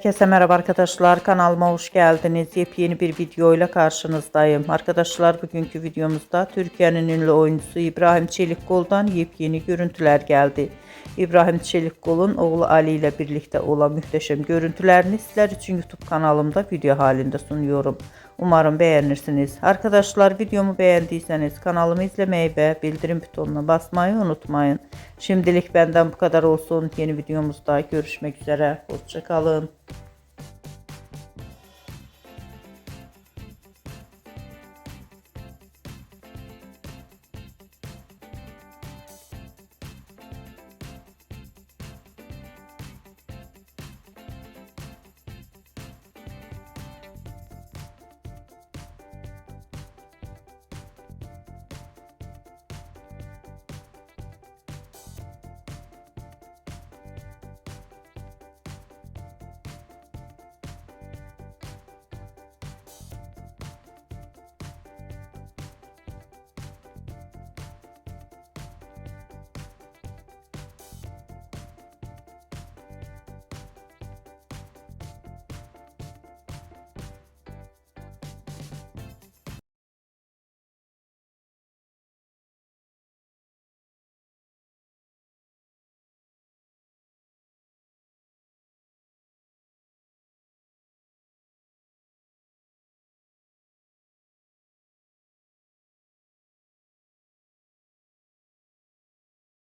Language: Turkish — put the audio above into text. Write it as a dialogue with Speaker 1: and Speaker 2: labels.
Speaker 1: Herkese merhaba arkadaşlar, kanalıma hoş geldiniz. Yepyeni bir video ile karşınızdayım. Arkadaşlar, bugünkü videomuzda Türkiye'nin ünlü oyuncusu İbrahim Çelikkol'dan yepyeni görüntüler geldi. İbrahim Çelikkol'un oğlu Ali ile birlikte olan muhteşem görüntülerini sizler için YouTube kanalımda video halinde sunuyorum. Umarım beğenirsiniz. Arkadaşlar, videomu beğendiyseniz kanalımı izlemeyi ve bildirim butonuna basmayı unutmayın. Şimdilik benden bu kadar olsun. Yeni videomuzda görüşmek üzere. Hoşça kalın.